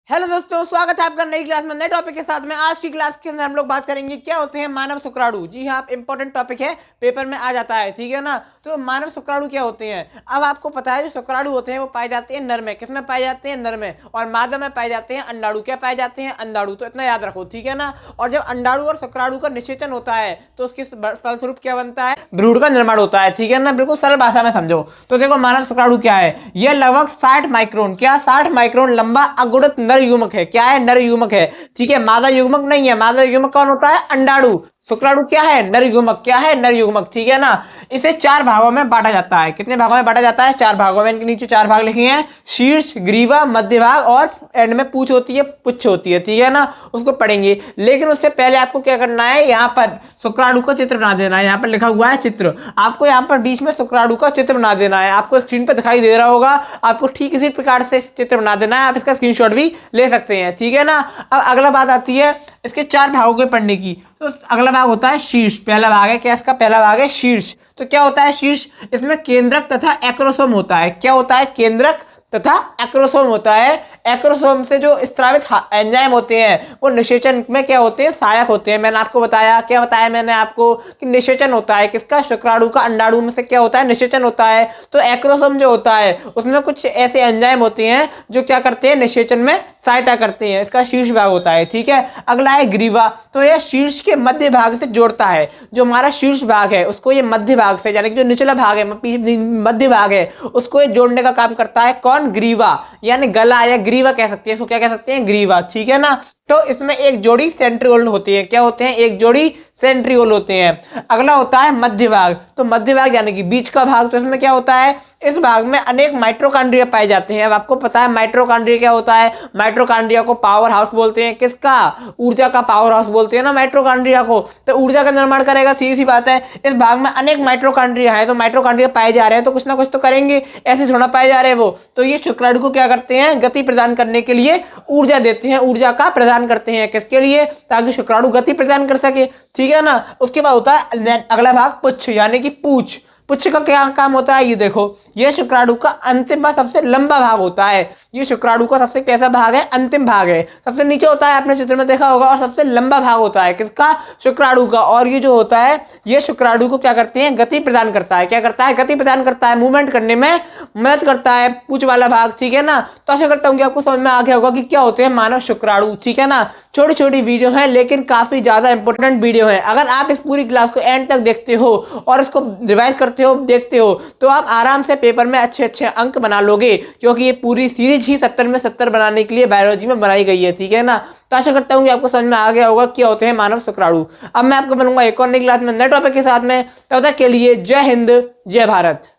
Hello दोस्तों, स्वागत है आपका नई क्लास में नए टॉपिक के साथ में। आज की क्लास के अंदर हम लोग बात करेंगे क्या होते हैं मानव शुक्राणु। जी हाँ, इंपॉर्टेंट टॉपिक है, पेपर में आ जाता है, ठीक है ना। तो मानव शुक्राणु क्या होते हैं, अब आपको पता है जो शुक्राणु होते हैं वो पाए जाते हैं नर में। किसमें पाए जाते हैं? नर में। और मादा में पाए जाते हैं अंडाणु। क्या पाए जाते हैं? अंडाणु। तो इतना याद रखो, ठीक है ना। और जब अंडाणु और शुक्राणु का निषेचन होता है तो उसके फलस्वरूप क्या बनता है? भ्रूण का निर्माण होता है, ठीक है ना। बिल्कुल सरल भाषा में समझो तो देखो, मानव शुक्राणु क्या है? यह लगभग 60 माइक्रोन, क्या 60 माइक्रोन लंबा अगुणित नर युग्मक है। क्या है? नर युग्मक है, ठीक है। मादा युग्मक नहीं है। मादा युग्मक कौन होता है? अंडाणु। शुक्राणु क्या है? नर युग्मक। क्या है? नर युग्मक, ठीक है ना। इसे 4 भागों में बांटा जाता है। कितने भागों में बांटा जाता है? 4 भागों में। इनके नीचे 4 भाग लिखे हैं, शीर्ष, ग्रीवा, मध्य भाग और एंड में पूंछ होती है, पुच्छ होती है, ठीक है ना। उसको पढ़ेंगे, लेकिन उससे पहले आपको क्या करना है, यहाँ पर शुक्राणु का चित्र बना देना है। यहाँ पर लिखा हुआ है चित्र, आपको यहाँ पर बीच में शुक्राणु का चित्र बना देना है। आपको स्क्रीन पर दिखाई दे रहा होगा, आपको ठीक इसी प्रकार से चित्र बना देना है। आप इसका स्क्रीनशॉट भी ले सकते हैं, ठीक है ना। अब अगला बात आती है इसके 4 भागों के पढ़ने की। तो अगला भाग होता है शीर्ष। पहला भाग है क्या इसका? पहला भाग है शीर्ष। तो क्या होता है शीर्ष? इसमें केंद्रक तथा एक्रोसोम होता है। क्या होता है? केंद्रक तथा एक्रोसोम होता है। एक्रोसोम से जो स्रावित एंजाइम होते हैं वो निषेचन में क्या होते हैं? सहायक होते हैं। मैंने आपको बताया, क्या बताया मैंने आपको, कि निषेचन होता है किसका? शुक्राणु का। अंडाणु में से क्या होता है? निषेचन होता है। तो एक्रोसोम जो होता है उसमें कुछ ऐसे एंजाइम होते हैं जो क्या करते हैं? निषेचन में सहायता करते हैं। इसका शीर्ष भाग होता है, ठीक है। अगला है ग्रीवा। तो यह शीर्ष के मध्य भाग से जोड़ता है। जो हमारा शीर्ष भाग है उसको ये मध्य भाग से, यानी कि जो निचला भाग है, मध्य भाग है, उसको ये जोड़ने का काम करता है। कौन? ग्रीवा, यानी गला या ग्रीवा कह सकते हैं इसको। क्या कह सकते हैं? ग्रीवा, ठीक है ना। तो इसमें एक जोड़ी सेंट्रियोल होती है। क्या होते हैं? एक जोड़ी सेंट्रियोल होते हैं। अगला होता है मध्य भाग। तो मध्य भाग यानी कि बीच का भाग। तो इसमें क्या होता है? इस भाग में अनेक माइटोकॉन्ड्रिया पाए जाते हैं। अब आपको पता है माइटोकॉन्ड्रिया क्या होता है? माइटोकॉन्ड्रिया को पावर हाउस बोलते हैं। किसका? ऊर्जा का पावर हाउस बोलते हैं ना माइटोकॉन्ड्रिया को। तो ऊर्जा का निर्माण करेगा, सीधी सी बात है। इस भाग में अनेक माइटोकॉन्ड्रिया है, तो माइटोकॉन्ड्रिया पाए जा रहे हैं तो कुछ ना कुछ तो करेंगे, ऐसे थोड़ा पाए जा रहे हैं वो। तो ये शुक्राणु को क्या करते हैं? गति प्रदान करने के लिए ऊर्जा देते हैं, ऊर्जा का प्रदान करते हैं। किसके लिए? ताकि शुक्राणु गति प्रदान कर सके, ठीक है ना। उसके बाद होता है अगला भाग पुच्छ, यानी कि पूंछ। पुच्छ का क्या काम होता है? ये देखो, ये शुक्राणु का अंतिम भाग, सबसे लंबा भाग होता है। ये शुक्राणु का सबसे कैसा भाग है? अंतिम भाग है। सबसे नीचे होता है, आपने चित्र में देखा होगा, और सबसे लंबा भाग होता है किसका? शुक्राणु का। और ये जो होता है, ये शुक्राणु को क्या करते हैं? गति प्रदान करता है। क्या करता है? गति प्रदान करता है, मूवमेंट करने में मदद करता है, पूंछ वाला भाग, ठीक है ना। तो आशा करता हूँ कि आपको समझ में आ गया होगा कि क्या होते हैं मानव शुक्राणु, ठीक है ना। छोटी छोटी वीडियो है लेकिन काफी ज्यादा इंपॉर्टेंट वीडियो है। अगर आप इस पूरी क्लास को एंड तक देखते हो और इसको रिवाइज करते हो, देखते हो, तो आप आराम से पेपर में अच्छे अच्छे अंक बना लोगे, क्योंकि ये पूरी सीरीज ही 70 में 70 बनाने के लिए बायोलॉजी में बनाई गई है, ठीक है ना। तो आशा करता हूँ कि आपको समझ में आ गया होगा क्या होते हैं मानव शुक्राणु। अब मैं आपको बनूंगा एक और नई क्लास में नए टॉपिक के साथ में। तब तक के लिए जय हिंद, जय भारत।